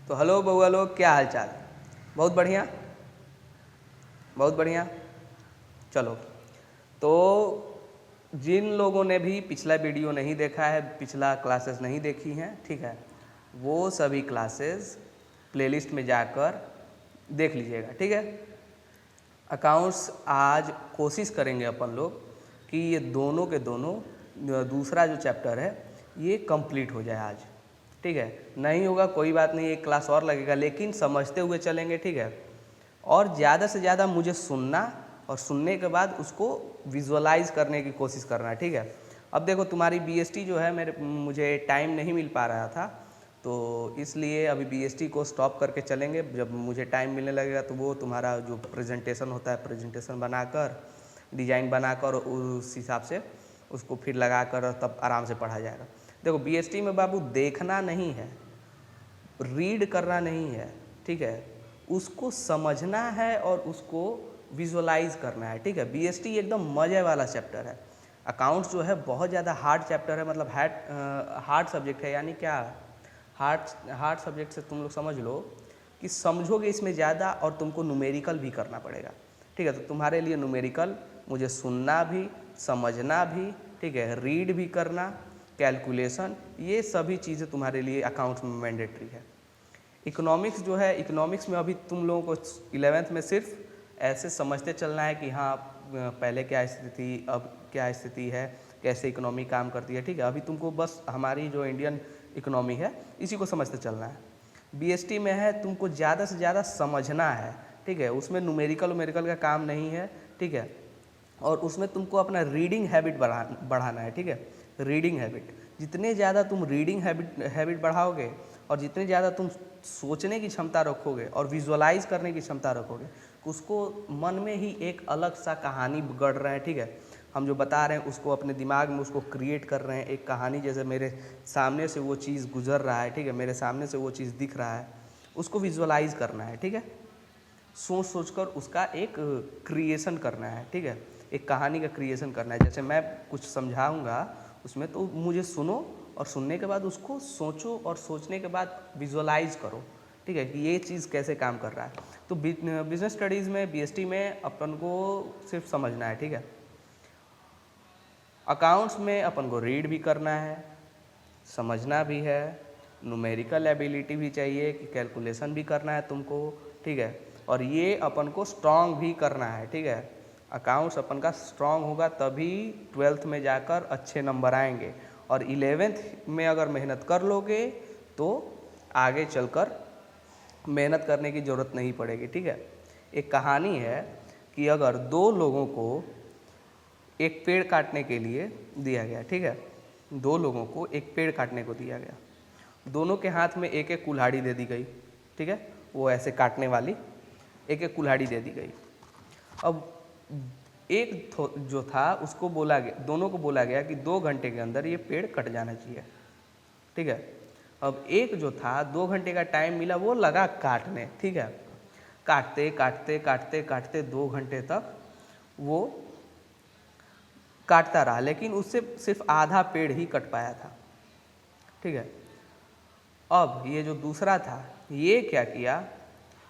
तो हेलो बउआ लोग, क्या हाल चाल। बहुत बढ़िया, बहुत बढ़िया। चलो, तो जिन लोगों ने भी पिछला वीडियो नहीं देखा है, पिछला क्लासेस नहीं देखी हैं, ठीक है, वो सभी क्लासेस प्लेलिस्ट में जाकर देख लीजिएगा, ठीक है। अकाउंट्स आज कोशिश करेंगे अपन लोग कि ये दोनों के दोनों दूसरा जो चैप्टर है ये कंप्लीट हो जाए आज, ठीक है। नहीं होगा कोई बात नहीं, एक क्लास और लगेगा, लेकिन समझते हुए चलेंगे, ठीक है। और ज़्यादा से ज़्यादा मुझे सुनना और सुनने के बाद उसको विजुअलाइज करने की कोशिश करना है, ठीक है। अब देखो, तुम्हारी बीएसटी जो है मुझे टाइम नहीं मिल पा रहा था, तो इसलिए अभी बीएसटी को स्टॉप करके चलेंगे। जब मुझे टाइम मिलने लगेगा तो वो तुम्हारा जो प्रेजेंटेशन होता है, प्रेजेंटेशन बनाकर, डिजाइन बनाकर उस हिसाब से उसको फिर लगाकर तब आराम से पढ़ा जाएगा। देखो, बीएसटी में बाबू देखना नहीं है, रीड करना नहीं है, ठीक है, उसको समझना है और उसको विजुअलाइज करना है, ठीक है। बीएसटी एकदम मज़े वाला चैप्टर है। अकाउंट्स जो है बहुत ज़्यादा हार्ड चैप्टर है, मतलब हार्ड सब्जेक्ट है। यानी क्या हार्ड सब्जेक्ट से तुम लोग समझ लो कि समझोगे इसमें ज़्यादा और तुमको न्यूमेरिकल भी करना पड़ेगा, ठीक है। तो तुम्हारे लिए न्यूमेरिकल मुझे सुनना भी, समझना भी, ठीक है, रीड भी करना, कैलकुलेशन, ये सभी चीज़ें तुम्हारे लिए अकाउंट्स में मैंडेटरी है। इकोनॉमिक्स जो है, इकोनॉमिक्स में अभी तुम लोगों को 11th में सिर्फ ऐसे समझते चलना है कि हाँ पहले क्या स्थिति थी, अब क्या स्थिति है, कैसे इकोनॉमी काम करती है, ठीक है। अभी तुमको बस हमारी जो इंडियन इकोनॉमी है इसी को समझते चलना है। बीएसटी में है तुमको ज़्यादा से ज़्यादा समझना है, ठीक है, उसमें न्यूमेरिकल का काम नहीं है, ठीक है। और उसमें तुमको अपना रीडिंग हैबिट बढ़ाना है, ठीक है। रीडिंग हैबिट, जितने ज़्यादा तुम रीडिंग हैबिट बढ़ाओगे और जितने ज़्यादा तुम सोचने की क्षमता रखोगे और विजुअलाइज करने की क्षमता रखोगे, उसको मन में ही एक अलग सा कहानी गढ़ रहे हैं, ठीक है। हम जो बता रहे हैं उसको अपने दिमाग में उसको क्रिएट कर रहे हैं, एक कहानी जैसे मेरे सामने से वो चीज़ गुजर रहा है, ठीक है, मेरे सामने से वो चीज़ दिख रहा है, उसको विजुअलाइज करना है, ठीक है। सोच सोच कर उसका एक क्रिएशन करना है, ठीक है, एक कहानी का क्रिएशन करना है। जैसे मैं कुछ समझाऊंगा उसमें, तो मुझे सुनो और सुनने के बाद उसको सोचो और सोचने के बाद विजुअलाइज करो, ठीक है, कि ये चीज़ कैसे काम कर रहा है। तो बिजनेस स्टडीज़ में, बीएसटी में अपन को सिर्फ समझना है, ठीक है। अकाउंट्स में अपन को रीड भी करना है, समझना भी है, न्यूमेरिकल एबिलिटी भी चाहिए कि कैलकुलेशन भी करना है तुमको, ठीक है। और ये अपन को स्ट्रॉन्ग भी करना है, ठीक है। अकाउंट्स अपन का स्ट्रॉन्ग होगा तभी 12th में जाकर अच्छे नंबर आएंगे, और 11th में अगर मेहनत कर लोगे तो आगे चलकर मेहनत करने की ज़रूरत नहीं पड़ेगी, ठीक है। एक कहानी है कि अगर दो लोगों को एक पेड़ काटने के लिए दिया गया, ठीक है, दो लोगों को एक पेड़ काटने को दिया गया, दोनों के हाथ में एक एक कुल्हाड़ी दे दी गई, ठीक है, वो ऐसे काटने वाली एक एक कुल्हाड़ी दे दी गई। अब एक जो था उसको बोला गया, दोनों को बोला गया कि 2 घंटे के अंदर ये पेड़ कट जाना चाहिए, ठीक है। अब एक जो था 2 घंटे का टाइम मिला, वो लगा काटने, ठीक है, काटते काटते काटते काटते 2 घंटे तक वो काटता रहा, लेकिन उससे सिर्फ आधा पेड़ ही कट पाया था, ठीक है। अब ये जो दूसरा था, ये क्या किया,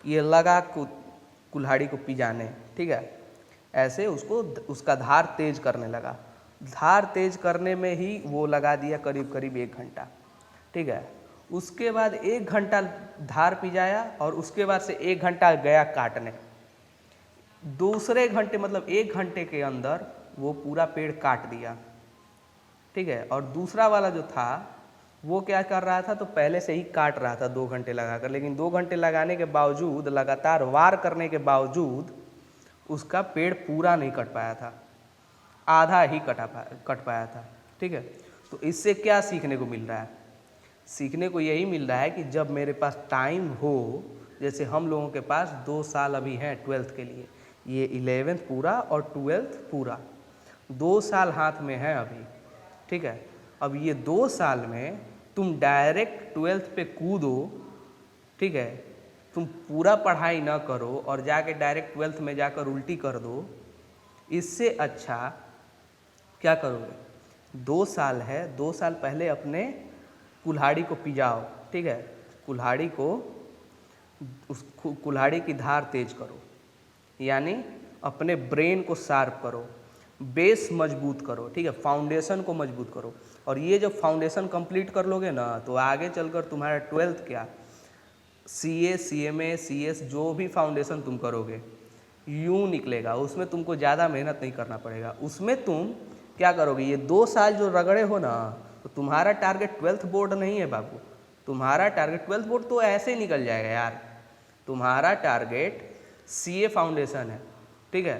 ये लगा कुल्हाड़ी को पिजाने, ठीक है, ऐसे उसको उसका धार तेज करने लगा। धार तेज करने में ही वो लगा दिया करीब करीब 1 घंटा, ठीक है। उसके बाद 1 घंटा धार पिजाया और उसके बाद से 1 घंटा गया काटने। दूसरे घंटे मतलब 1 घंटे के अंदर वो पूरा पेड़ काट दिया, ठीक है। और दूसरा वाला जो था वो क्या कर रहा था, तो पहले से ही काट रहा था 2 घंटे लगाकर, लेकिन 2 घंटे लगाने के बावजूद, लगातार वार करने के बावजूद उसका पेड़ पूरा नहीं कट पाया था, आधा ही कट पाया था, ठीक है। तो इससे क्या सीखने को मिल रहा है, सीखने को यही मिल रहा है कि जब मेरे पास टाइम हो, जैसे हम लोगों के पास 2 साल अभी हैं 12th के लिए, ये 11th पूरा और 12th पूरा, 2 साल हाथ में है अभी, ठीक है। अब ये 2 साल में तुम डायरेक्ट 12th पे कूदो, ठीक है, तुम पूरा पढ़ाई ना करो और जाके डायरेक्ट 12th में जाकर उल्टी कर दो, इससे अच्छा क्या करोगे, 2 साल है, 2 साल पहले अपने कुल्हाड़ी को पिजाओ, ठीक है, कुल्हाड़ी को उस कुल्हाड़ी की धार तेज करो, यानी अपने ब्रेन को शार्प करो, बेस मजबूत करो, ठीक है, फाउंडेशन को मजबूत करो। और ये जब फाउंडेशन कंप्लीट कर लोगे ना तो आगे चलकर तुम्हारा 12th क्या, CA CMA CS जो भी फाउंडेशन तुम करोगे यूँ निकलेगा। उसमें तुमको ज़्यादा मेहनत नहीं करना पड़ेगा। उसमें तुम क्या करोगे, ये 2 साल जो रगड़े हो ना, तो तुम्हारा टारगेट 12th बोर्ड नहीं है बाबू, तुम्हारा टारगेट 12th बोर्ड तो ऐसे ही निकल जाएगा यार। तुम्हारा टारगेट CA फाउंडेशन है, ठीक है,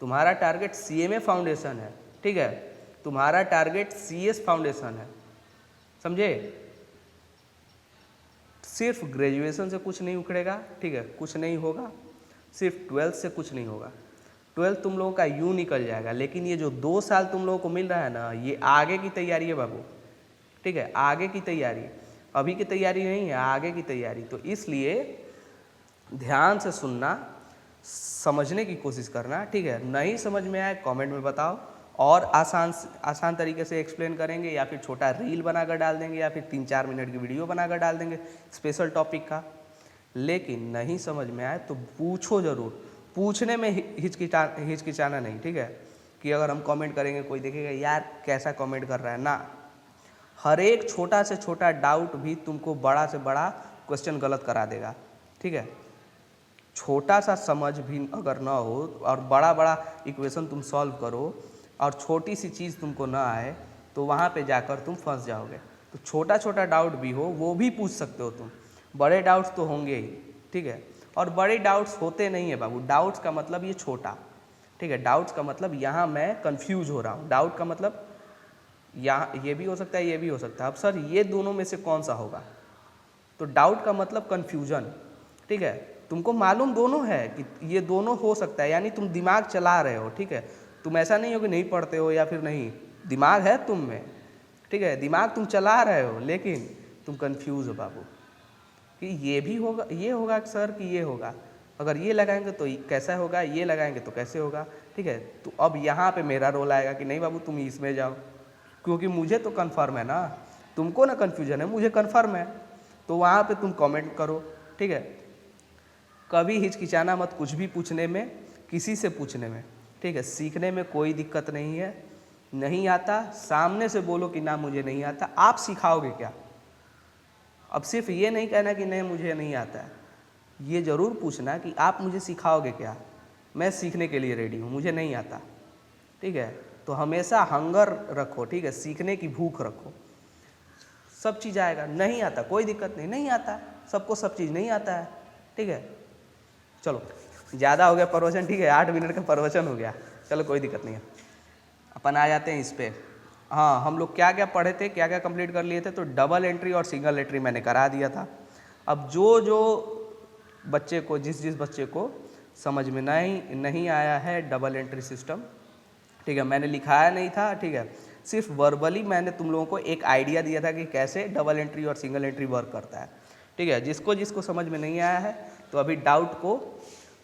तुम्हारा टारगेट CMA फाउंडेशन है, ठीक है, तुम्हारा टारगेट CS फाउंडेशन है, समझे। सिर्फ ग्रेजुएशन से कुछ नहीं उखड़ेगा, ठीक है, कुछ नहीं होगा, सिर्फ 12th से कुछ नहीं होगा। 12th तुम लोगों का यूँ निकल जाएगा, लेकिन ये जो 2 साल तुम लोगों को मिल रहा है ना, ये आगे की तैयारी है बाबू, ठीक है, आगे की तैयारी, अभी की तैयारी नहीं है, आगे की तैयारी। तो इसलिए ध्यान से सुनना, समझने की कोशिश करना, ठीक है। नहीं समझ में आए कमेंट में बताओ, और आसान तरीके से एक्सप्लेन करेंगे, या फिर छोटा रील बनाकर डाल देंगे, या फिर 3-4 मिनट की वीडियो बनाकर डाल देंगे स्पेशल टॉपिक का। लेकिन नहीं समझ में आए तो पूछो ज़रूर, पूछने में हिचकिचाना नहीं, ठीक है, कि अगर हम कमेंट करेंगे कोई देखेगा यार कैसा कमेंट कर रहा है ना। हर एक छोटा से छोटा डाउट भी तुमको बड़ा से बड़ा क्वेश्चन गलत करा देगा, ठीक है। छोटा सा समझ भी अगर ना हो और बड़ा बड़ा इक्वेशन तुम सॉल्व करो और छोटी सी चीज़ तुमको ना आए, तो वहाँ पे जाकर तुम फंस जाओगे। तो छोटा छोटा डाउट भी हो वो भी पूछ सकते हो तुम, बड़े डाउट्स तो होंगे ही, ठीक है। और बड़े डाउट्स होते नहीं है बाबू, डाउट्स का मतलब ये छोटा, ठीक है, डाउट्स का मतलब यहाँ मैं कंफ्यूज हो रहा हूँ, डाउट का मतलब यहाँ ये भी हो सकता है, ये भी हो सकता है। अब सर ये दोनों में से कौन सा होगा, तो डाउट का मतलब कन्फ्यूजन, ठीक है। तुमको मालूम दोनों है कि ये दोनों हो सकता है, यानी तुम दिमाग चला रहे हो, ठीक है। तुम ऐसा नहीं हो कि नहीं पढ़ते हो या फिर नहीं, दिमाग है तुम में, ठीक है, दिमाग तुम चला रहे हो, लेकिन तुम कंफ्यूज हो बाबू कि ये भी होगा, ये होगा सर कि ये होगा, अगर ये लगाएंगे तो कैसा होगा, ये लगाएंगे तो कैसे होगा, ठीक है। तो अब यहाँ पे मेरा रोल आएगा कि नहीं बाबू तुम इसमें जाओ, क्योंकि मुझे तो कन्फर्म है ना, तुमको ना कन्फ्यूजन है, मुझे कन्फर्म है। तो वहाँ पे तुम कमेंट करो, ठीक है। कभी हिचकिचाना मत कुछ भी पूछने में, किसी से पूछने में, ठीक है। सीखने में कोई दिक्कत नहीं है, नहीं आता सामने से बोलो कि ना मुझे नहीं आता, आप सिखाओगे क्या। अब सिर्फ ये नहीं कहना कि नहीं मुझे नहीं आता है, ये ज़रूर पूछना कि आप मुझे सिखाओगे क्या, मैं सीखने के लिए रेडी हूँ, मुझे नहीं आता, ठीक है। तो हमेशा हंगर रखो, ठीक है, सीखने की भूख रखो, सब चीज़ आएगा। नहीं आता कोई दिक्कत नहीं, नहीं आता, सबको सब चीज़ नहीं आता है, ठीक है। चलो ज़्यादा हो गया प्रवचन, ठीक है, 8 मिनट का प्रवचन हो गया, चलो कोई दिक्कत नहीं है। अपन आ जाते हैं इस पर। हाँ, हम लोग क्या क्या पढ़े थे, क्या क्या कंप्लीट कर लिए थे, तो डबल एंट्री और सिंगल एंट्री मैंने करा दिया था। अब जो बच्चे को, जिस बच्चे को समझ में नहीं आया है डबल एंट्री सिस्टम, ठीक है, मैंने लिखाया नहीं था, ठीक है, सिर्फ वर्बली मैंने तुम लोगों को एक आइडिया दिया था कि कैसे डबल एंट्री और सिंगल एंट्री वर्क करता है, ठीक है। जिसको समझ में नहीं आया है तो अभी डाउट को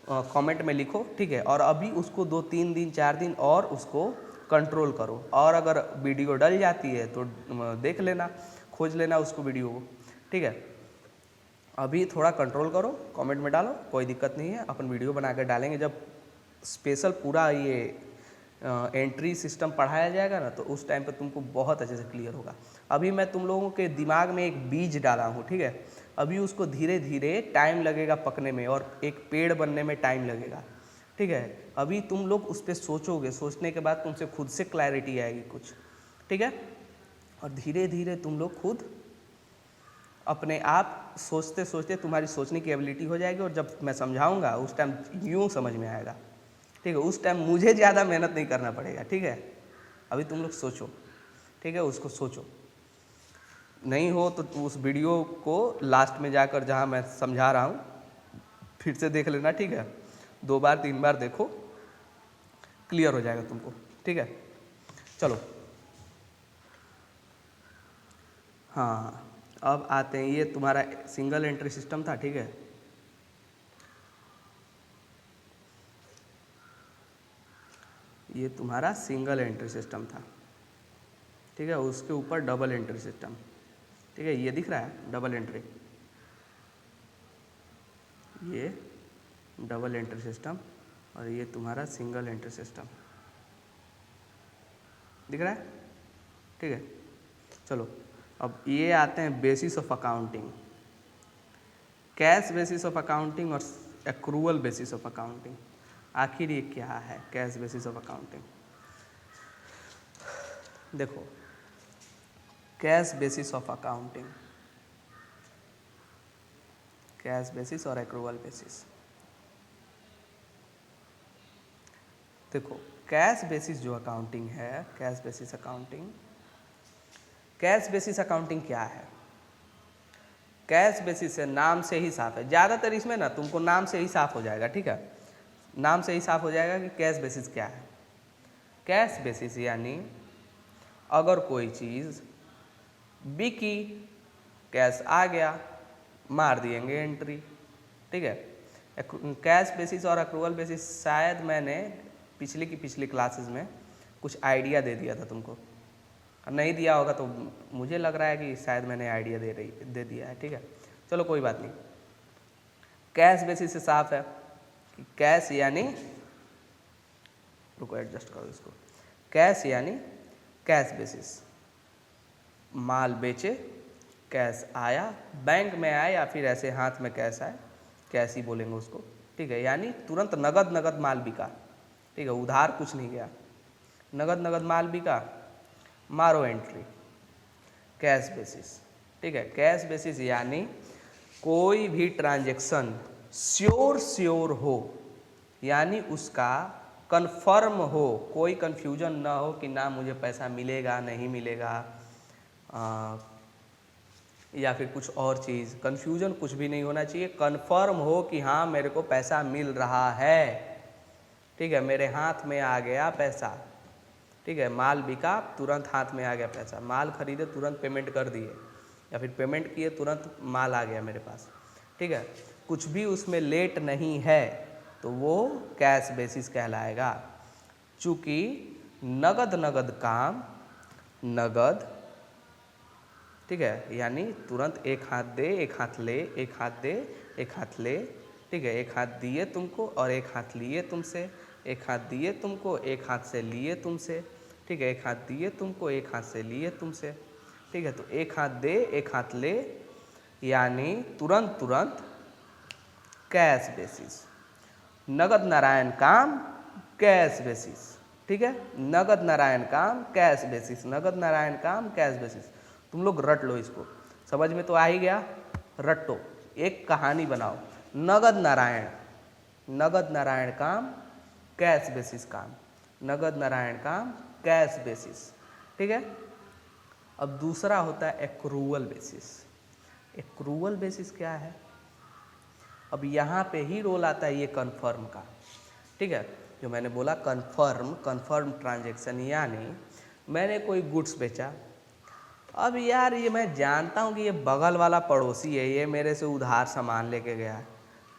कमेंट में लिखो, ठीक है, और अभी उसको 2-3 दिन 4 दिन और उसको कंट्रोल करो, और अगर वीडियो डल जाती है तो देख लेना, खोज लेना उसको वीडियो को, ठीक है। अभी थोड़ा कंट्रोल करो, कमेंट में डालो, कोई दिक्कत नहीं है, अपन वीडियो बना कर डालेंगे। जब स्पेशल पूरा ये एंट्री सिस्टम पढ़ाया जाएगा ना, तो उस टाइम पे तुमको बहुत अच्छे से क्लियर होगा। अभी मैं तुम लोगों के दिमाग में एक बीज डाला हूँ, ठीक है, अभी उसको धीरे धीरे टाइम लगेगा पकने में, और एक पेड़ बनने में टाइम लगेगा, ठीक है। अभी तुम लोग उस पर सोचोगे, सोचने के बाद तुमसे खुद से क्लैरिटी आएगी कुछ, ठीक है, और धीरे धीरे तुम लोग खुद अपने आप सोचते सोचते तुम्हारी सोचने की एबिलिटी हो जाएगी, और जब मैं समझाऊंगा उस टाइम यूँ समझ में आएगा, ठीक है। उस टाइम मुझे ज़्यादा मेहनत नहीं करना पड़ेगा, ठीक है। अभी तुम लोग सोचो, ठीक है, उसको सोचो, नहीं हो तो उस वीडियो को लास्ट में जाकर जहाँ मैं समझा रहा हूँ फिर से देख लेना, ठीक है, 2 बार 3 बार देखो, क्लियर हो जाएगा तुमको, ठीक है। चलो हाँ, अब आते हैं, ये तुम्हारा सिंगल एंट्री सिस्टम था, ठीक है, ये तुम्हारा सिंगल एंट्री सिस्टम था, ठीक है, उसके ऊपर डबल एंट्री सिस्टम, ठीक है, ये दिख रहा है डबल एंट्री, ये डबल एंट्री सिस्टम और ये तुम्हारा सिंगल एंट्री सिस्टम। दिख रहा है? ठीक है, चलो अब ये आते हैं basis of accounting, cash basis of accounting और एक्रूअल बेसिस ऑफ अकाउंटिंग। आखिर ये क्या है कैश बेसिस ऑफ अकाउंटिंग? देखो, cash basis of accounting, cash basis और एक्रूअल बेसिस। देखो, कैश बेसिस जो अकाउंटिंग है, cash basis accounting, cash basis accounting क्या है? कैश बेसिस से नाम से ही साफ है, ज़्यादातर इसमें ना तुमको नाम से ही साफ हो जाएगा। ठीक है, नाम से ही साफ हो जाएगा कि कैश बेसिस क्या है। कैश बेसिस यानी अगर कोई चीज़ बिकी, कैश आ गया, मार दिएंगे एंट्री। ठीक है, कैश बेसिस और अक्रूवल बेसिस शायद मैंने पिछली क्लासेस में कुछ आइडिया दे दिया था तुमको, नहीं दिया होगा तो मुझे लग रहा है कि शायद मैंने आइडिया दे दिया है। ठीक है, चलो कोई बात नहीं। कैश बेसिस से साफ है कि कैश यानी, रुको एडजस्ट करो इसको, कैश यानी कैश बेसिस, माल बेचे, कैश आया, बैंक में आए या फिर ऐसे हाथ में कैश आए, कैश ही बोलेंगे उसको। ठीक है, यानी तुरंत नगद माल बिका। ठीक है, उधार कुछ नहीं गया, नगद माल बिका, मारो एंट्री, कैश बेसिस। ठीक है, कैश बेसिस यानी कोई भी ट्रांजैक्शन श्योर हो, यानी उसका कन्फर्म हो, कोई कन्फ्यूजन ना हो कि ना मुझे पैसा मिलेगा नहीं मिलेगा, या फिर कुछ और चीज़, कन्फ्यूजन कुछ भी नहीं होना चाहिए, कन्फर्म हो कि हाँ मेरे को पैसा मिल रहा है। ठीक है, मेरे हाथ में आ गया पैसा। ठीक है, माल बिका, तुरंत हाथ में आ गया पैसा, माल खरीदे तुरंत पेमेंट कर दिए, या फिर पेमेंट किए तुरंत माल आ गया मेरे पास। ठीक है, कुछ भी उसमें लेट नहीं है तो वो कैश बेसिस कहलाएगा। चूँकि नगद काम नगद, ठीक है, यानी तुरंत एक हाथ दे एक हाथ ले, एक हाथ दे एक हाथ ले। ठीक है, एक हाथ दिए तुमको और एक हाथ लिए तुमसे, एक हाथ दिए तुमको एक हाथ से लिए तुमसे। ठीक है, एक हाथ दिए तुमको एक हाथ से लिए तुमसे। ठीक है, तो एक हाथ दे एक हाथ ले, यानी तुरंत कैश बेसिस। नगद नारायण काम कैश बेसिस। ठीक है, नगद नारायण काम कैश बेसिस, नगद नारायण काम कैश बेसिस। तुम लोग रट लो इसको, समझ में तो आ ही गया। रटो, एक कहानी बनाओ, नगद नारायण काम कैश बेसिस काम, नगद नारायण काम कैश बेसिस। ठीक है, अब दूसरा होता है एक्रूवल बेसिस। एक्रूवल बेसिस क्या है? अब यहाँ पे ही रोल आता है ये कन्फर्म का। ठीक है, जो मैंने बोला कन्फर्म ट्रांजैक्शन, यानी मैंने कोई गुड्स बेचा। अब यार ये मैं जानता हूँ कि ये बगल वाला पड़ोसी है, ये मेरे से उधार सामान लेके गया है,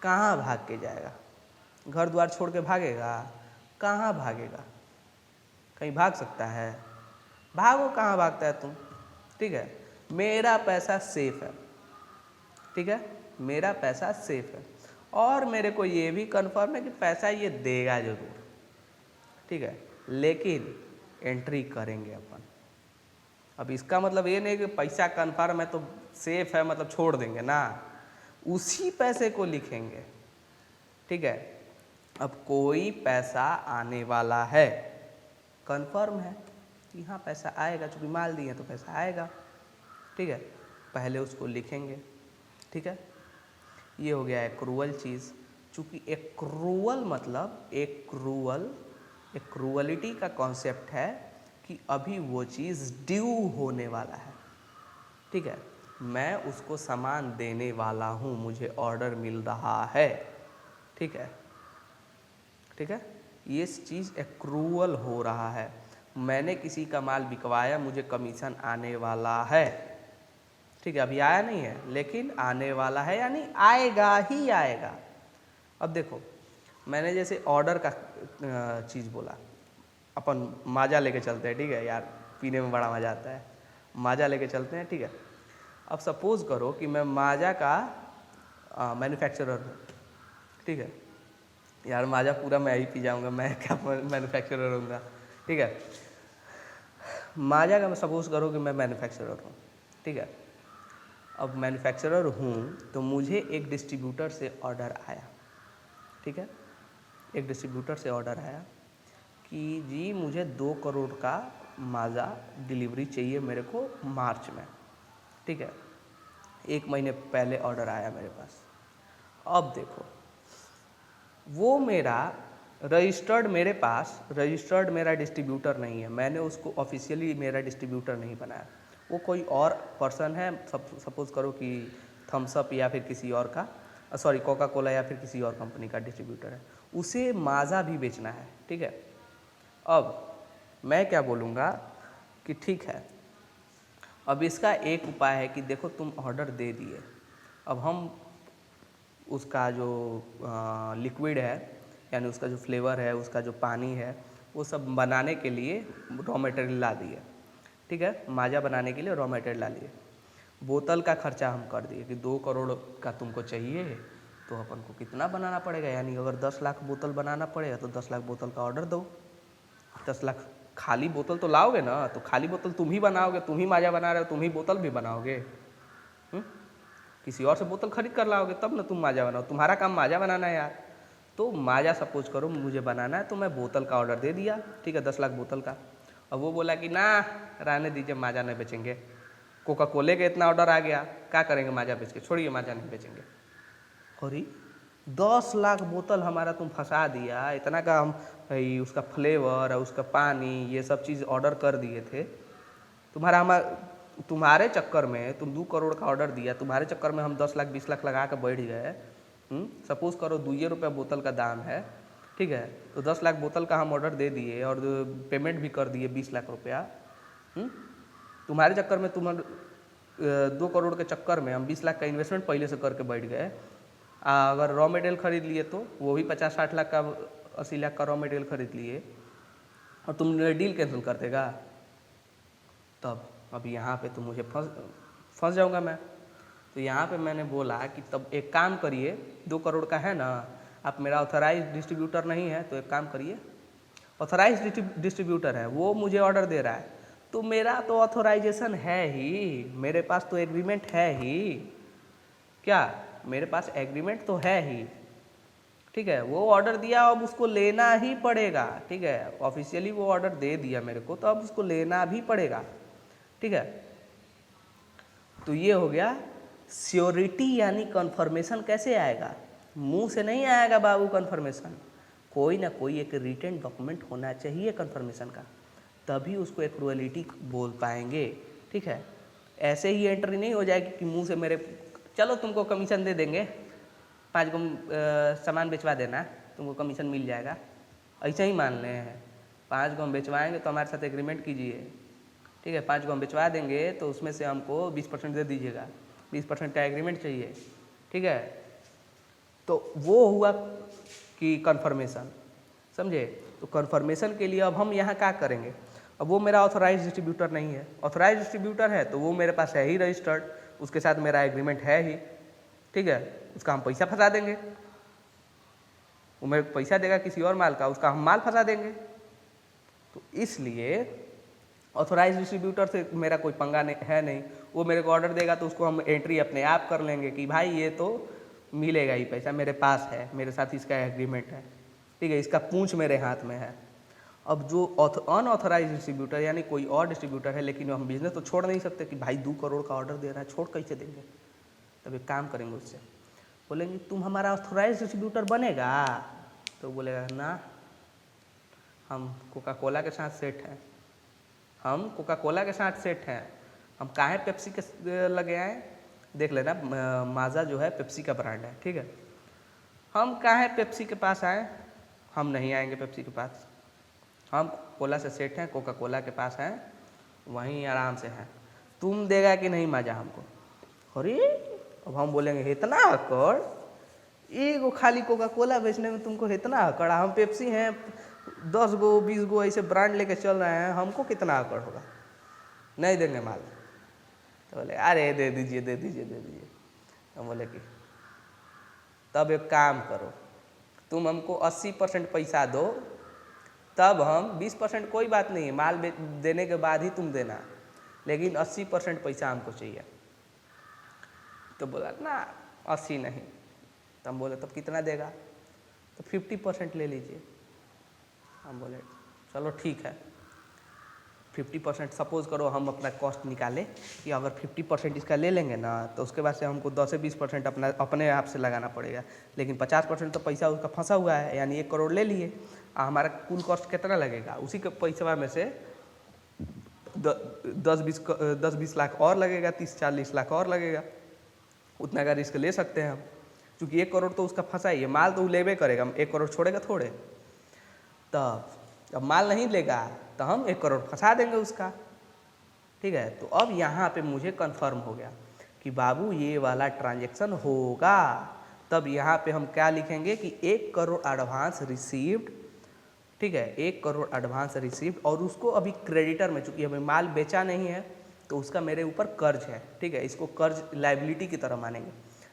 कहाँ भाग के जाएगा? घर द्वार छोड़ के भागेगा? कहाँ भागेगा? कहीं भाग सकता है? भागो, कहाँ भागता है तुम? ठीक है, मेरा पैसा सेफ है। ठीक है, मेरा पैसा सेफ है और मेरे को ये भी कन्फर्म है कि पैसा ये देगा जरूर। ठीक है, लेकिन एंट्री करेंगे अपन। अब इसका मतलब ये नहीं कि पैसा कन्फर्म है तो सेफ है मतलब छोड़ देंगे ना, उसी पैसे को लिखेंगे। ठीक है, अब कोई पैसा आने वाला है, कन्फर्म है कि हाँ पैसा आएगा, चूँकि माल दिए तो पैसा आएगा। ठीक है, पहले उसको लिखेंगे। ठीक है, ये हो गया एक्रूवल चीज़। चूँकि एक्रूवल मतलब एक्रूवलिटी का कॉन्सेप्ट है कि अभी वो चीज़ ड्यू होने वाला है। ठीक है, मैं उसको सामान देने वाला हूँ, मुझे ऑर्डर मिल रहा है। ठीक है, ठीक है, ये चीज़ एक्रूवल हो रहा है, मैंने किसी का माल बिकवाया, मुझे कमीशन आने वाला है। ठीक है, अभी आया नहीं है लेकिन आने वाला है, यानी आएगा ही आएगा। अब देखो, मैंने जैसे ऑर्डर का चीज़ बोला, अपन माजा लेके चलते हैं। ठीक है यार, पीने में बड़ा मज़ा आता है, माजा लेके चलते हैं। ठीक है, अब सपोज़ करो कि मैं माजा का मैन्युफैक्चरर हूँ। ठीक है यार, माजा पूरा मैं ही पी जाऊँगा, मैं क्या मैन्युफैक्चरर होऊंगा, ठीक है। माजा का मैं सपोज करो कि मैं मैन्युफैक्चरर हूँ, ठीक है। अब मैन्युफैक्चरर हूँ तो मुझे एक डिस्ट्रीब्यूटर से ऑर्डर आया, ठीक है। एक डिस्ट्रीब्यूटर से ऑर्डर आया कि जी मुझे 2 करोड़ का माजा डिलीवरी चाहिए मेरे को मार्च में, ठीक है। 1 महीने पहले ऑर्डर आया मेरे पास। अब देखो, वो मेरा रजिस्टर्ड, मेरे पास रजिस्टर्ड मेरा डिस्ट्रीब्यूटर नहीं है, मैंने उसको ऑफिशियली मेरा डिस्ट्रीब्यूटर नहीं बनाया। वो कोई और पर्सन है, सपोज करो कि थम्स अप या फिर किसी और का, सॉरी कोका कोला या फिर किसी और कंपनी का डिस्ट्रीब्यूटर है, उसे माजा भी बेचना है, ठीक है। अब मैं क्या बोलूँगा कि ठीक है, अब इसका एक उपाय है कि देखो तुम ऑर्डर दे दिए, अब हम उसका जो लिक्विड है, यानी उसका जो फ्लेवर है, उसका जो पानी है, वो सब बनाने के लिए रॉ मटेरियल ला दिए, ठीक है। माजा बनाने के लिए रॉ मटेरियल ला लिए। बोतल का खर्चा हम कर दिए कि 2 करोड़ का तुमको चाहिए तो अपन को कितना बनाना पड़ेगा, यानी अगर 10 लाख बोतल बनाना पड़ेगा तो 10 लाख बोतल का ऑर्डर दो। 10 लाख खाली बोतल तो लाओगे ना, तो खाली बोतल तुम ही बनाओगे, तुम ही माजा बना रहे हो, तुम ही बोतल भी बनाओगे, किसी और से बोतल खरीद कर लाओगे तब ना तुम माजा बनाओ, तुम्हारा काम माजा बनाना है यार। तो माजा सपोज करो मुझे बनाना है, तो मैं बोतल का ऑर्डर दे दिया, ठीक है, 10 लाख बोतल का। अब वो बोला कि ना रहने दीजिए, माजा नहीं बेचेंगे, कोका कोले का इतना ऑर्डर आ गया, क्या करेंगे माजा बेच के, छोड़िए माजा नहीं बेचेंगे। अरे 10 लाख बोतल हमारा तुम फंसा दिया, इतना का हम उसका फ्लेवर और उसका पानी ये सब चीज़ ऑर्डर कर दिए थे, तुम्हारे चक्कर में तुम 2 करोड़ का ऑर्डर दिया, तुम्हारे चक्कर में हम 10 लाख 20 लाख लगा कर बैठ गए। सपोज करो 2 रुपये बोतल का दाम है, ठीक है, तो 10 लाख बोतल का हम ऑर्डर दे दिए और पेमेंट भी कर दिए 20 लाख रुपया। तुम्हारे चक्कर में 2 करोड़ के चक्कर में हम 20 लाख का इन्वेस्टमेंट पहले से करके बैठ गए। अगर रॉ मटेरियल खरीद लिए तो वो भी 50-60 लाख का 80 लाख का रॉ मटेरियल खरीद लिए और तुमने डील कैंसिल कर देगा, तब अभी यहाँ पे तो मुझे फंस जाऊँगा मैं। तो यहाँ पे मैंने बोला कि तब एक काम करिए, 2 करोड़ का है ना, आप मेरा ऑथराइज डिस्ट्रीब्यूटर नहीं है, तो एक काम करिए, ऑथराइज डिस्ट्रीब्यूटर है, वो मुझे ऑर्डर दे रहा है, तो मेरा तो ऑथोराइजेशन है ही, मेरे पास तो एग्रीमेंट है ही, क्या मेरे पास एग्रीमेंट तो है ही, ठीक है। वो ऑर्डर दिया, अब उसको लेना ही पड़ेगा, ठीक है, ऑफिशियली वो ऑर्डर दे दिया मेरे को, तो अब उसको लेना भी पड़ेगा, ठीक है। तो ये हो गया श्योरिटी, यानी कन्फर्मेशन कैसे आएगा, मुंह से नहीं आएगा बाबू कन्फर्मेशन, कोई ना कोई एक रिटन डॉक्यूमेंट होना चाहिए कन्फर्मेशन का, तभी उसको एक्रूअलिटी बोल पाएंगे, ठीक है। ऐसे ही एंट्री नहीं हो जाएगी कि मुंह से मेरे चलो तुमको कमीशन दे देंगे, 5 गो सामान बेचवा देना, तुमको कमीशन मिल जाएगा, ऐसे ही मान रहे हैं। 5 गो हम बेचवाएंगे तो हमारे साथ एग्रीमेंट कीजिए, ठीक है, 5 गो हम बेचवा देंगे तो उसमें से हमको 20% दे दीजिएगा, 20% का एग्रीमेंट चाहिए, ठीक है। तो वो हुआ कि कन्फर्मेशन, समझे। तो कन्फर्मेशन के लिए अब हम यहाँ क्या करेंगे, अब वो मेरा ऑथराइज डिस्ट्रीब्यूटर नहीं है, ऑथराइज डिस्ट्रीब्यूटर है तो वो मेरे पास है ही रजिस्टर्ड, उसके साथ मेरा एग्रीमेंट है ही, ठीक है, उसका हम पैसा फंसा देंगे, वो मेरे को पैसा देगा किसी और माल का, उसका हम माल फंसा देंगे। तो इसलिए ऑथोराइज डिस्ट्रीब्यूटर से मेरा कोई पंगा है नहीं, वो मेरे को ऑर्डर देगा तो उसको हम एंट्री अपने आप कर लेंगे कि भाई ये तो मिलेगा ही पैसा, मेरे पास है, मेरे साथ इसका एग्रीमेंट है, ठीक है, इसका पूंछ मेरे हाथ में है। अब जो अनऑथराइज डिस्ट्रीब्यूटर यानी कोई और डिस्ट्रीब्यूटर है, लेकिन हम बिजनेस तो छोड़ नहीं सकते कि भाई 2 करोड़ का ऑर्डर दे रहा है, छोड़ कैसे देंगे, तब एक काम करेंगे उससे, बोलेंगे तुम हमारा ऑथराइज डिस्ट्रीब्यूटर बनेगा, तो बोलेगा ना हम कोका कोला के साथ सेट हैं, हम कोका कोला के साथ सेट हैं, हम काहे पेप्सी के लगे आए, देख लेना माजा जो है पेप्सी का ब्रांड है, ठीक है, हम काहे पेप्सी के पास आए, हम नहीं आएंगे पेप्सी के पास, हम कोला से सेट हैं, कोका कोला के पास हैं, वहीं आराम से हैं, तुम देगा कि नहीं माजा हमको। अरे अब हम बोलेंगे इतना अकड़, एगो खाली कोका कोला बेचने में तुमको इतना अकड़, हम पेप्सी हैं 10 गो 20 गो ऐसे ब्रांड लेके चल रहे हैं, हमको कितना अकड़ होगा, नहीं देंगे माल। तो बोले अरे दे दीजिए दे दीजिए दे दीजिए। हम बोले कि तब एक काम करो, तुम हमको 80% पैसा दो, तब हम 20% कोई बात नहीं, माल देने के बाद ही तुम देना, लेकिन 80% पैसा हमको चाहिए। तो बोला ना 80 नहीं। तो हम बोले तब कितना देगा? तो 50% ले लीजिए। हम बोले चलो ठीक है, 50% सपोज करो हम अपना कॉस्ट निकालें कि अगर 50% इसका ले लेंगे ना तो उसके बाद से हमको 10 से 20% अपने आप से लगाना पड़ेगा, लेकिन 50% तो पैसा उसका फंसा हुआ है, यानी 1 करोड़ ले लिए, हमारा कुल कॉस्ट कितना लगेगा? उसी के पैसा में से 10-20 लाख और लगेगा, 30-40 लाख और लगेगा, उतना का रिस्क ले सकते हैं हम, क्योंकि 1 करोड़ तो उसका फंसा ही है, माल तो लेवे करेगा, 1 करोड़ छोड़ेगा थोड़े। तब अब माल नहीं लेगा तो हम 1 करोड़ फंसा देंगे उसका, ठीक है। तो अब यहाँ पे मुझे कंफर्म हो गया कि बाबू ये वाला ट्रांजैक्शन होगा। तब यहाँ पे हम क्या लिखेंगे कि 1 करोड़ एडवांस रिसीव्ड, ठीक है, 1 करोड़ एडवांस रिसीव्ड, और उसको अभी क्रेडिटर में, चूंकि अभी माल बेचा नहीं है तो उसका मेरे ऊपर कर्ज है, ठीक है, इसको कर्ज लायबिलिटी की तरह मानेंगे,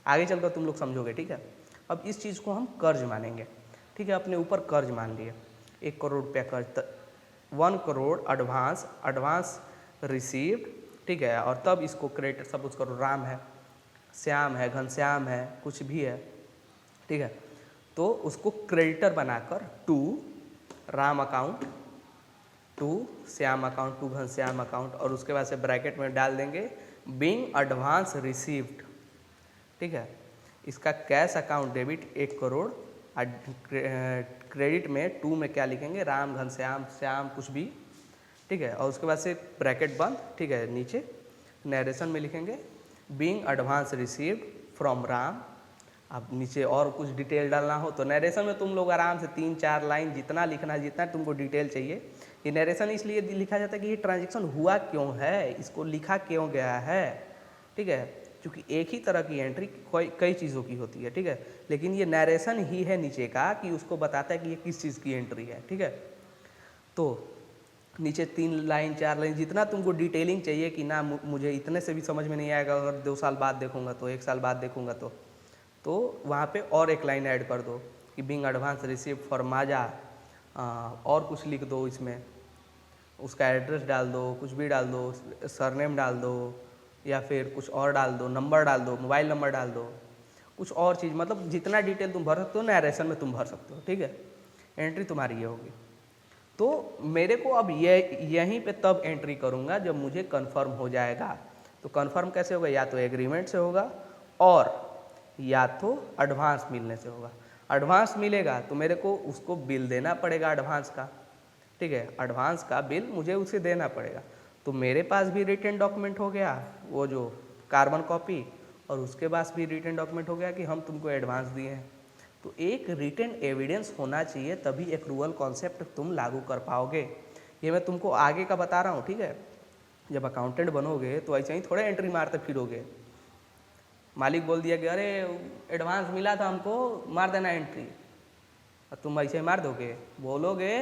आगे चलकर तुम लोग समझोगे, ठीक है। अब इस चीज़ को हम कर्ज मानेंगे, ठीक है, अपने ऊपर कर्ज मान लिए, 1 करोड़ रुपया कर्ज, 1 करोड़ एडवांस रिसीव्ड, ठीक है, और तब इसको क्रेडिटर, सपोज करो राम है, श्याम है, घनश्याम है, कुछ भी है, ठीक है, तो उसको क्रेडिटर बनाकर to Ram account, to Shyam account, to Ghanshyam account, और उसके बाद से ब्रैकेट में डाल देंगे बीइंग एडवांस रिसीव्ड, ठीक है। इसका cash account debit 1 crore, credit में टू में क्या लिखेंगे? राम, घनश्याम, श्याम, कुछ भी, ठीक है, और उसके बाद से ब्रैकेट बंद, ठीक है, नीचे नरेशन में लिखेंगे being advance received from Ram. अब नीचे और कुछ डिटेल डालना हो तो नरेशन में तुम लोग आराम से 3-4 लाइन जितना लिखना, जितना तुमको डिटेल चाहिए। ये नरेशन इसलिए लिखा जाता है कि ये ट्रांजैक्शन हुआ क्यों है, इसको लिखा क्यों गया है, ठीक है, क्योंकि एक ही तरह की एंट्री कई चीज़ों की होती है, ठीक है, लेकिन ये नरेशन ही है नीचे का कि उसको बताता है कि ये किस चीज़ की एंट्री है, ठीक है। तो नीचे 3 लाइन 4 लाइन जितना तुमको डिटेलिंग चाहिए कि ना मुझे इतने से भी समझ में नहीं आएगा, अगर 2 साल बाद देखूंगा तो 1 साल बाद देखूंगा तो वहाँ पे और एक लाइन ऐड कर दो कि बीइंग एडवांस रिसीव फॉर माजा, और कुछ लिख दो, इसमें उसका एड्रेस डाल दो, कुछ भी डाल दो, सरनेम डाल दो, या फिर कुछ और डाल दो, नंबर डाल दो, मोबाइल नंबर डाल दो, कुछ और चीज़, मतलब जितना डिटेल तुम भर सकते हो नरेशन में तुम भर सकते हो, ठीक है। एंट्री तुम्हारी ये होगी। तो मेरे को अब यहीं पे तब एंट्री करूँगा जब मुझे कंफर्म हो जाएगा। तो कंफर्म कैसे होगा? या तो एग्रीमेंट से होगा और या तो एडवांस मिलने से होगा। एडवांस मिलेगा तो मेरे को उसको बिल देना पड़ेगा एडवांस का, ठीक है, एडवांस का बिल मुझे उसे देना पड़ेगा। तो मेरे पास भी रिटन डॉक्यूमेंट हो गया, वो जो कार्बन कॉपी, और उसके पास भी रिटन डॉक्यूमेंट हो गया कि हम तुमको एडवांस दिए हैं। तो एक रिटन एविडेंस होना चाहिए, तभी एक्रूवल कॉन्सेप्ट तुम लागू कर पाओगे। ये मैं तुमको आगे का बता रहा हूँ, ठीक है। जब अकाउंटेंट बनोगे तो ऐसे ही थोड़े एंट्री मारते फिरोगे। मालिक बोल दिया कि अरे एडवांस मिला था हमको, मार देना एंट्री, और तुम ऐसे ही मार दोगे? बोलोगे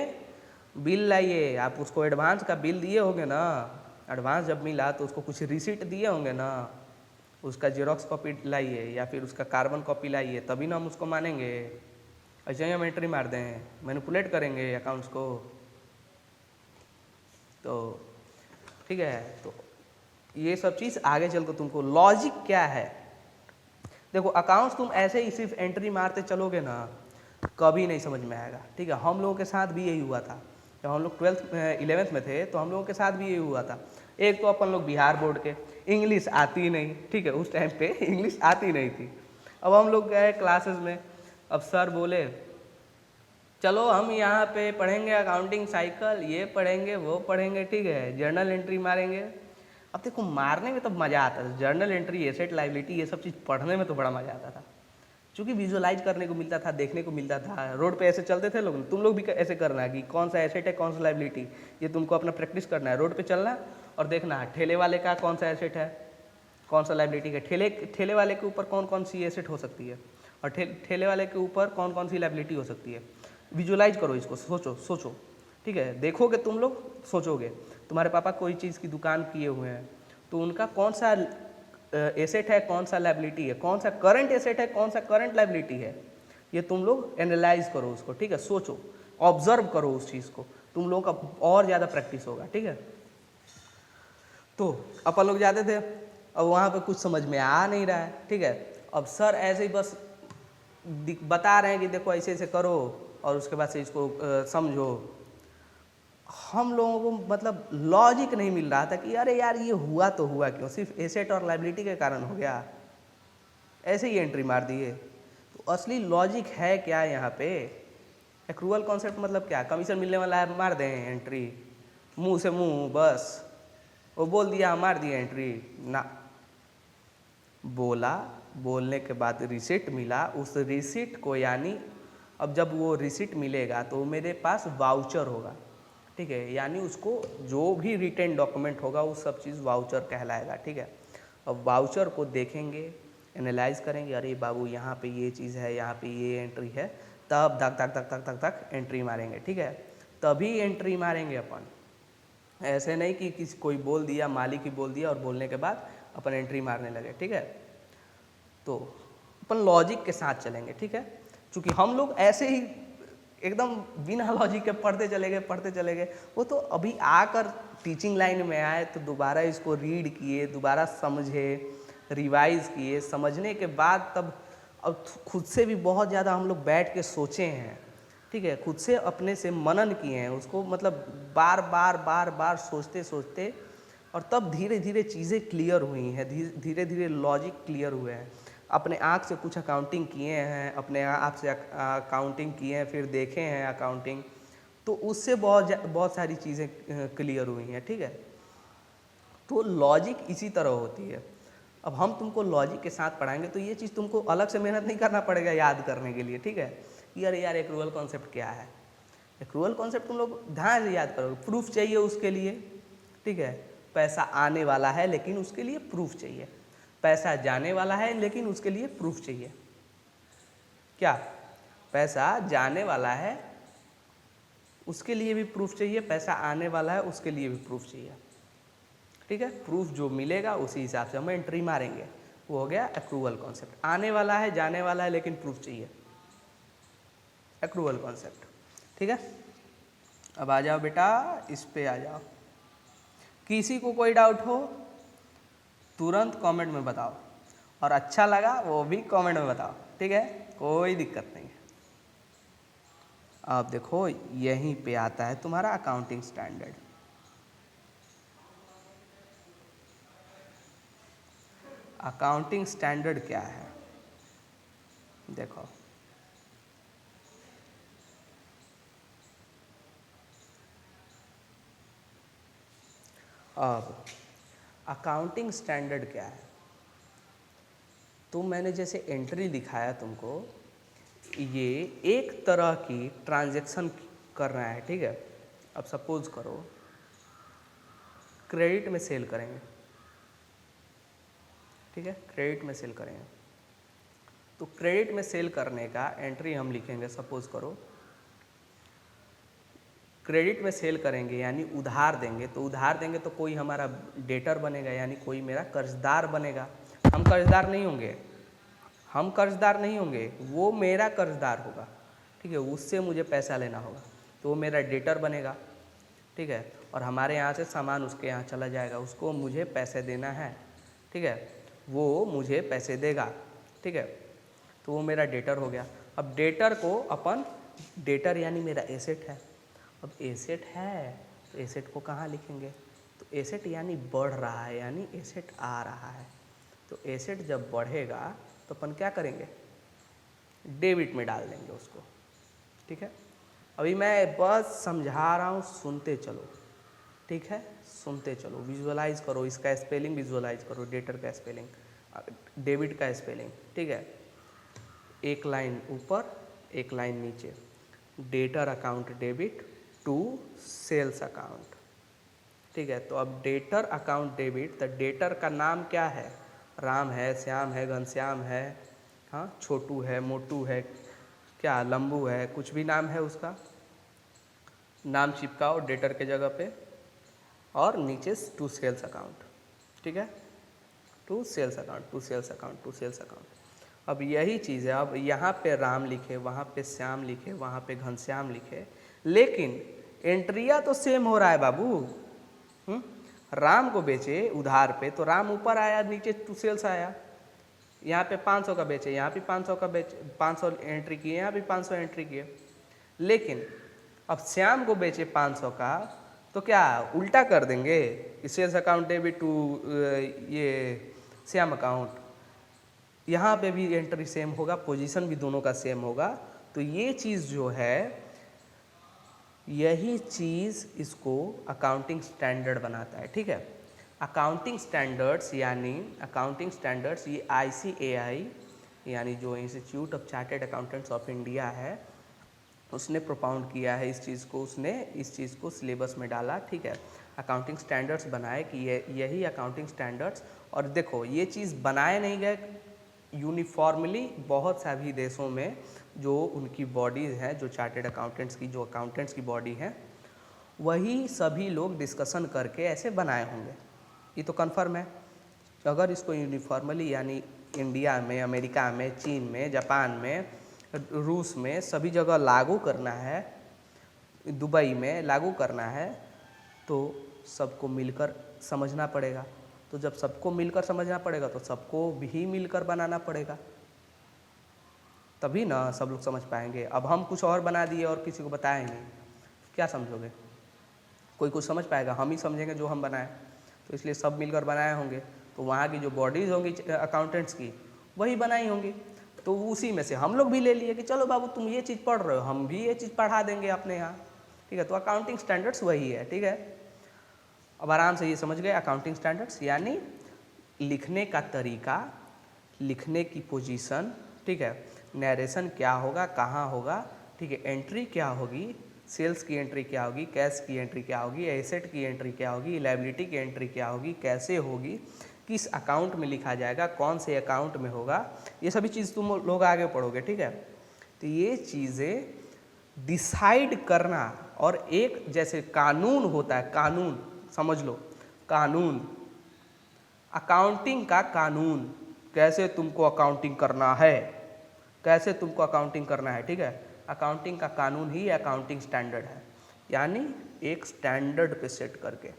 बिल लाइए, आप उसको एडवांस का बिल दिए होंगे ना, एडवांस जब मिला तो उसको कुछ रिसीट दिए होंगे ना, उसका जेरोक्स कॉपी लाइए या फिर उसका कार्बन कॉपी लाइए, तभी ना हम उसको मानेंगे। ऐसे ही हम एंट्री मार दें, मैनिपुलेट करेंगे अकाउंट्स को। तो ठीक है, तो ये सब चीज़ आगे चल कर तुमको लॉजिक क्या है, देखो अकाउंट्स तुम ऐसे ही सिर्फ एंट्री मारते चलोगे ना, कभी नहीं समझ में आएगा, ठीक है। हम लोगों के साथ भी यही हुआ था, जब हम लोग 11th में थे तो हम लोगों के साथ भी यही हुआ था। एक तो अपन लोग बिहार बोर्ड के, इंग्लिश आती नहीं, ठीक है, उस टाइम पे इंग्लिश आती नहीं थी। अब हम लोग गए क्लासेस में, अब सर बोले चलो हम यहाँ पे पढ़ेंगे अकाउंटिंग साइकिल, ये पढ़ेंगे वो पढ़ेंगे, ठीक है, जर्नल एंट्री मारेंगे। अब देखो मारने में तो मज़ा आता था, जर्नल एंट्री, एसेट लायबिलिटी, ये सब चीज़ पढ़ने में तो बड़ा मज़ा आता था, क्योंकि विजुअलाइज करने को मिलता था, देखने को मिलता था। रोड पे ऐसे चलते थे लोग, तुम लोग भी ऐसे करना है कि कौन सा एसेट है कौन सा लायबिलिटी, ये तुमको अपना प्रैक्टिस करना है। रोड पे चलना और देखना ठेले वाले का कौन सा एसेट है कौन सा लायबिलिटी है, ठेले वाले के ऊपर कौन कौन सी एसेट हो सकती है और ठेले वाले के ऊपर कौन कौन सी लायबिलिटी हो सकती है। विजुअलाइज करो इसको, सोचो, ठीक है, देखोगे तुम लोग, सोचोगे। तुम्हारे पापा कोई चीज़ की दुकान किए हुए हैं तो उनका कौन सा एसेट है कौन सा लायबिलिटी है, कौन सा करंट एसेट है कौन सा करंट लायबिलिटी है, ये तुम लोग एनालाइज करो उसको, ठीक है, सोचो, ऑब्जर्व करो उस चीज़ को, तुम लोगों का और ज़्यादा प्रैक्टिस होगा, ठीक है। तो अपन लोग जाते थे, अब वहाँ पे कुछ समझ में आ नहीं रहा है, ठीक है। अब सर ऐसे ही बस बता रहे हैं कि देखो ऐसे ऐसे करो और उसके बाद से इसको समझो। हम लोगों को मतलब लॉजिक नहीं मिल रहा था कि अरे यार ये हुआ तो हुआ क्यों, सिर्फ एसेट और लायबिलिटी के कारण हो गया, ऐसे ही एंट्री मार दिए। तो असली लॉजिक है क्या यहाँ पे? एक्रूअल कॉन्सेप्ट मतलब क्या? कमीशन मिलने वाला है, मार दें एंट्री, मुंह से मुंह, बस वो बोल दिया मार दिया एंट्री ना। बोला, बोलने के बाद रिसिट मिला, उस रिसिट को यानी अब जब वो रिसिट मिलेगा तो मेरे पास वाउचर होगा, ठीक है, यानी उसको जो भी रिटेन डॉक्यूमेंट होगा वो सब चीज़ वाउचर कहलाएगा, ठीक है। अब वाउचर को देखेंगे, एनालाइज करेंगे, अरे बाबू यहाँ पे ये चीज़ है, यहाँ पे ये एंट्री है, तब तक तक तक तक तक तक एंट्री मारेंगे, ठीक है, तभी एंट्री मारेंगे अपन। ऐसे नहीं कि किसी कोई बोल दिया, मालिक ही बोल दिया और बोलने के बाद अपन एंट्री मारने लगे, ठीक है। तो अपन लॉजिक के साथ चलेंगे, ठीक है, क्योंकि हम लोग ऐसे ही एकदम बिना लॉजिक के पढ़ते चले गए। वो तो अभी आकर टीचिंग लाइन में आए तो दोबारा इसको रीड किए, दोबारा समझे, रिवाइज किए, समझने के बाद तब अब खुद से भी बहुत ज़्यादा हम लोग बैठ के सोचे हैं, ठीक है, खुद से अपने से मनन किए हैं उसको, मतलब बार बार सोचते सोचते, और तब धीरे धीरे चीज़ें क्लियर हुई हैं, धीरे धीरे लॉजिक क्लियर हुए हैं। अपने आँख से कुछ अकाउंटिंग किए हैं, अपने आप से अकाउंटिंग किए हैं, फिर देखे हैं अकाउंटिंग, तो उससे बहुत सारी चीज़ें क्लियर हुई हैं, ठीक है। तो लॉजिक इसी तरह होती है। अब हम तुमको लॉजिक के साथ पढ़ाएंगे तो ये चीज़ तुमको अलग से मेहनत नहीं करना पड़ेगा याद करने के लिए, ठीक है, कि अरे यार एक्रूअल कॉन्सेप्ट क्या है। एक्रूअल कॉन्सेप्ट तुम लोग ध्यान से याद करोगे, प्रूफ चाहिए उसके लिए, ठीक है, पैसा आने वाला है लेकिन उसके लिए प्रूफ चाहिए, पैसा जाने वाला है लेकिन उसके लिए प्रूफ चाहिए। क्या? पैसा जाने वाला है उसके लिए भी प्रूफ चाहिए, पैसा आने वाला है उसके लिए भी प्रूफ चाहिए, ठीक है। प्रूफ जो मिलेगा उसी हिसाब से हम एंट्री मारेंगे, वो हो गया एक्रूअल कॉन्सेप्ट। आने वाला है, जाने वाला है लेकिन प्रूफ चाहिए, एक्रूअल कॉन्सेप्ट, ठीक है। अब आ जाओ बेटा, इस पे आ जाओ। किसी को कोई डाउट हो तुरंत कमेंट में बताओ, और अच्छा लगा वो भी कमेंट में बताओ, ठीक है, कोई दिक्कत नहीं है। अब देखो यहीं पे आता है तुम्हारा अकाउंटिंग स्टैंडर्ड। अकाउंटिंग स्टैंडर्ड क्या है? देखो अब अकाउंटिंग स्टैंडर्ड क्या है, तो मैंने जैसे एंट्री दिखाया तुमको, ये एक तरह की ट्रांजैक्शन कर रहा है, ठीक है। अब सपोज करो क्रेडिट में सेल करेंगे, ठीक है, क्रेडिट में सेल करेंगे, तो क्रेडिट में सेल करने का एंट्री हम लिखेंगे, सपोज करो क्रेडिट में सेल करेंगे यानी उधार देंगे, तो उधार देंगे तो कोई हमारा डेटर बनेगा, यानी कोई मेरा कर्जदार बनेगा। हम कर्जदार नहीं होंगे, हम कर्जदार नहीं होंगे, वो मेरा कर्जदार होगा, ठीक है, उससे मुझे पैसा लेना होगा, तो वो मेरा डेटर बनेगा, ठीक है, और हमारे यहाँ से सामान उसके यहाँ चला जाएगा, उसको मुझे पैसे देना है, ठीक है, वो मुझे पैसे देगा, ठीक है, तो वो मेरा डेटर हो गया। अब डेटर को अपन, डेटर यानी मेरा एसेट है, अब एसेट है तो एसेट को कहाँ लिखेंगे, तो एसेट यानी बढ़ रहा है, यानी एसेट आ रहा है, तो एसेट जब बढ़ेगा तो अपन क्या करेंगे, डेबिट में डाल देंगे उसको, ठीक है। अभी मैं बस समझा रहा हूँ, सुनते चलो, ठीक है, सुनते चलो, विजुअलाइज करो, इसका स्पेलिंग विजुअलाइज करो, डेटर का स्पेलिंग, डेबिट का स्पेलिंग, ठीक है, एक लाइन ऊपर एक लाइन नीचे, debtor account debit to sales account, ठीक है। तो अब डेटर अकाउंट डेबिट, तो डेटर का नाम क्या है, राम है, श्याम है, घनश्याम है, हाँ, छोटू है, मोटू है, क्या लंबू है, कुछ भी नाम है उसका नाम चिपकाओ डेटर के जगह पे, और नीचे टू सेल्स अकाउंट, ठीक है, to sales account, to sales account, to sales account. अब यही चीज़ है, अब यहाँ पे राम लिखे, वहाँ पे श्याम लिखे, वहाँ पे घनश्याम लिखे, लेकिन एंट्रिया तो सेम हो रहा है बाबू। राम को बेचे उधार पे तो राम ऊपर आया, नीचे टू सेल्स आया। यहाँ पे 500 का बेचे, यहाँ भी 500 का बेचे, 500 एंट्री किए, यहाँ भी 500 एंट्री किए। लेकिन अब श्याम को बेचे 500 का तो क्या उल्टा कर देंगे, सेल्स अकाउंट डेबिट टू ये श्याम अकाउंट, यहाँ पे भी एंट्री सेम होगा, पोजीशन भी दोनों का सेम होगा। तो ये चीज़ जो है, यही चीज़ इसको अकाउंटिंग स्टैंडर्ड बनाता है। ठीक है, अकाउंटिंग स्टैंडर्ड्स यानी अकाउंटिंग स्टैंडर्ड्स ये ICAI यानी जो institute of chartered accountants of India है उसने प्रोपाउंड किया है इस चीज़ को, उसने इस चीज़ को सिलेबस में डाला। ठीक है, अकाउंटिंग स्टैंडर्ड्स बनाए कि यही अकाउंटिंग स्टैंडर्ड्स, और देखो ये चीज़ बनाए नहीं गए यूनिफॉर्मली, बहुत सभी देशों में जो उनकी बॉडीज़ हैं, जो चार्टर्ड अकाउंटेंट्स की, जो अकाउंटेंट्स की बॉडी है, वही सभी लोग डिस्कशन करके ऐसे बनाए होंगे, ये तो कन्फर्म है। अगर इसको यूनिफॉर्मली यानी इंडिया में, अमेरिका में, चीन में, जापान में, रूस में सभी जगह लागू करना है, दुबई में लागू करना है, तो सबको मिलकर समझना पड़ेगा। तो जब सबको मिलकर समझना पड़ेगा तो सबको भी मिलकर बनाना पड़ेगा, तभी ना सब लोग समझ पाएंगे। अब हम कुछ और बना दिए और किसी को बताएं नहीं, क्या समझोगे? कोई कुछ समझ पाएगा? हम ही समझेंगे जो हम बनाएं। तो इसलिए सब मिलकर बनाए होंगे, तो वहाँ की जो बॉडीज़ होंगी अकाउंटेंट्स की वही बनाई होंगी, तो उसी में से हम लोग भी ले लिए कि चलो बाबू तुम ये चीज़ पढ़ रहे हो, हम भी ये चीज़ पढ़ा देंगे अपने यहाँ। ठीक है, तो अकाउंटिंग स्टैंडर्ड्स वही है। ठीक है, अब आराम से ये समझ गए अकाउंटिंग स्टैंडर्ड्स यानी लिखने का तरीका, लिखने की पोजीशन, ठीक है, नरेशन क्या होगा, कहाँ होगा, ठीक है, एंट्री क्या होगी, सेल्स की एंट्री क्या होगी, कैश की एंट्री क्या होगी, एसेट की एंट्री क्या होगी, लायबिलिटी की एंट्री क्या होगी, कैसे होगी, किस अकाउंट में लिखा जाएगा, कौन से अकाउंट में होगा, ये सभी चीज़ तुम लोग आगे पढ़ोगे। ठीक है, तो ये चीज़ें डिसाइड करना, और एक जैसे कानून होता है, कानून समझ लो, कानून, अकाउंटिंग का कानून, कैसे तुमको अकाउंटिंग करना है, कैसे तुमको अकाउंटिंग करना है। ठीक है, अकाउंटिंग का कानून ही अकाउंटिंग स्टैंडर्ड है, यानी एक स्टैंडर्ड पे सेट करके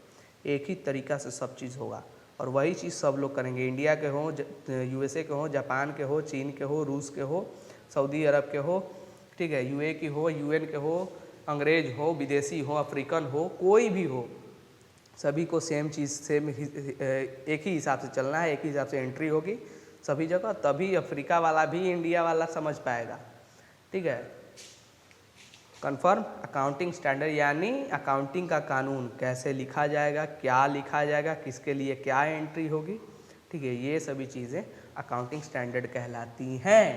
एक ही तरीका से सब चीज़ होगा, और वही चीज़ सब लोग करेंगे, इंडिया के हो, USA के हो, जापान के हो, चीन के हो, रूस के हो, सऊदी अरब के हो, ठीक है, UA की हो, UN के हो, अंग्रेज हो, विदेशी हो, अफ्रीकन हो, कोई भी हो, सभी को सेम चीज़, सेम एक ही हिसाब से चलना है, एक ही हिसाब से एंट्री होगी सभी जगह, तभी अफ्रीका वाला भी इंडिया वाला समझ पाएगा। ठीक है, कन्फर्म। अकाउंटिंग स्टैंडर्ड यानी अकाउंटिंग का कानून, कैसे लिखा जाएगा, क्या लिखा जाएगा, किसके लिए क्या एंट्री होगी। ठीक है, ये सभी चीज़ें अकाउंटिंग स्टैंडर्ड कहलाती हैं,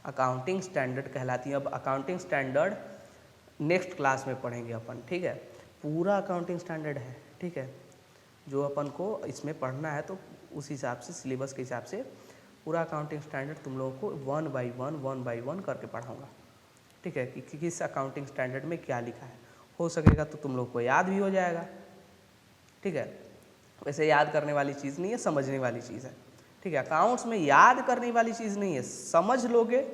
अकाउंटिंग स्टैंडर्ड कहलाती हैं। अब अकाउंटिंग स्टैंडर्ड नेक्स्ट क्लास में पढ़ेंगे अपन। ठीक है, पूरा अकाउंटिंग स्टैंडर्ड है। ठीक है, जो अपन को इसमें पढ़ना है तो उस हिसाब से, सिलेबस के हिसाब से पूरा अकाउंटिंग स्टैंडर्ड तुम लोगों को वन बाई वन करके पढ़ाऊँगा। ठीक है, कि किस अकाउंटिंग स्टैंडर्ड में क्या लिखा है, हो सकेगा तो तुम लोग को याद भी हो जाएगा। ठीक है, वैसे याद करने वाली चीज़ नहीं है, समझने वाली चीज़ है। ठीक है, अकाउंट्स में याद करने वाली चीज़ नहीं है, समझ लोगे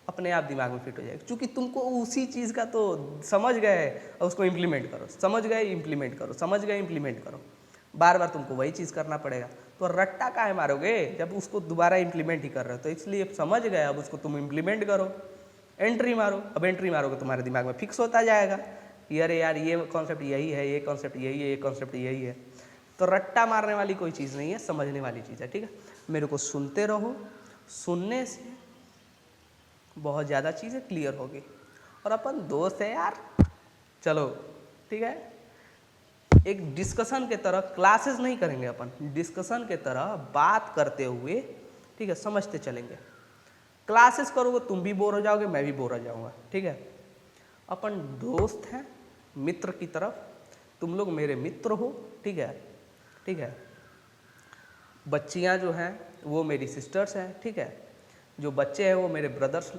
अपने आप दिमाग में फिट हो जाएगा, क्योंकि तुमको उसी चीज़ का तो समझ गए और उसको इम्प्लीमेंट करो, समझ गए इम्प्लीमेंट करो, समझ गए इम्प्लीमेंट करो, बार बार तुमको वही चीज़ करना पड़ेगा, तो रट्टा काहे मारोगे जब उसको दोबारा इम्प्लीमेंट ही कर रहे हो। तो इसलिए समझ गए, अब उसको तुम इम्प्लीमेंट करो, एंट्री मारो। अब एंट्री मारोगे तुम्हारे दिमाग में फिक्स होता जाएगा कि अरे यार ये कॉन्सेप्ट यही है, ये कॉन्सेप्ट यही है, ये कॉन्सेप्ट यही है। तो रट्टा मारने वाली कोई चीज़ नहीं है, समझने वाली चीज़ है। ठीक है, मेरे को सुनते रहो, सुनने से बहुत ज़्यादा चीज़ें क्लियर होगी, और अपन दोस्त है यार, चलो ठीक है, एक डिस्कशन के तरह, क्लासेस नहीं करेंगे अपन, डिस्कशन के तरह बात करते हुए, ठीक है, समझते चलेंगे। क्लासेस करोगे तुम भी बोर हो जाओगे, मैं भी बोर हो जाऊंगा। ठीक है, अपन दोस्त हैं, मित्र की तरफ, तुम लोग मेरे मित्र हो। ठीक है, ठीक है, बच्चियां जो हैं वो मेरी सिस्टर्स हैं। ठीक है, जो बच्चे हैं वो मेरे ब्रदर्स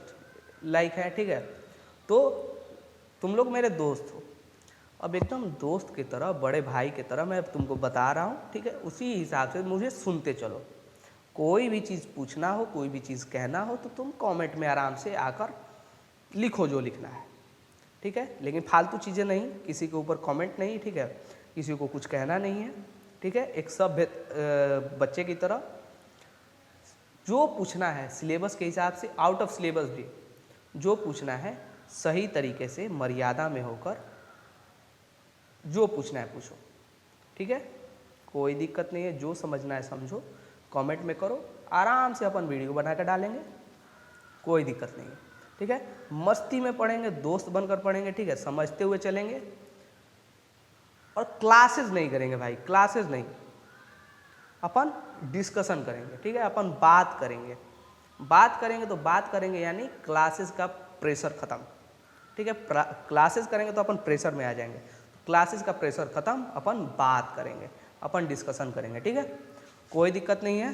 लाइक हैं। ठीक है, तो तुम लोग मेरे दोस्त हो, अब एकदम दोस्त की तरह, बड़े भाई की तरह मैं तुमको बता रहा हूँ। ठीक है, उसी हिसाब से मुझे सुनते चलो, कोई भी चीज़ पूछना हो, कोई भी चीज़ कहना हो तो तुम कमेंट में आराम से आकर लिखो जो लिखना है, ठीक है। लेकिन फालतू चीज़ें नहीं, किसी के ऊपर कमेंट नहीं, ठीक है, किसी को कुछ कहना नहीं है, ठीक है। एक सभ्य बच्चे की तरह जो पूछना है सिलेबस के हिसाब से, आउट ऑफ सिलेबस भी जो पूछना है सही तरीके से मर्यादा में होकर जो पूछना है पूछो, ठीक है। कोई दिक्कत नहीं है, जो समझना है समझो, कमेंट में करो, आराम से अपन वीडियो बना कर डालेंगे, कोई दिक्कत नहीं है, ठीक है। मस्ती में पढ़ेंगे, दोस्त बनकर पढ़ेंगे, ठीक है, समझते हुए चलेंगे और क्लासेस नहीं करेंगे भाई, क्लासेस नहीं, अपन डिस्कशन करेंगे, ठीक है। अपन बात करेंगे, बात करेंगे तो बात करेंगे यानी क्लासेस का प्रेशर ख़त्म, ठीक है। क्लासेस करेंगे तो अपन प्रेशर में आ जाएंगे, क्लासेस का प्रेशर ख़त्म, अपन बात करेंगे, अपन डिस्कशन करेंगे, ठीक है। कोई दिक्कत नहीं है।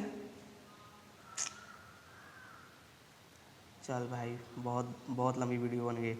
चल भाई, बहुत बहुत लंबी वीडियो बन गई।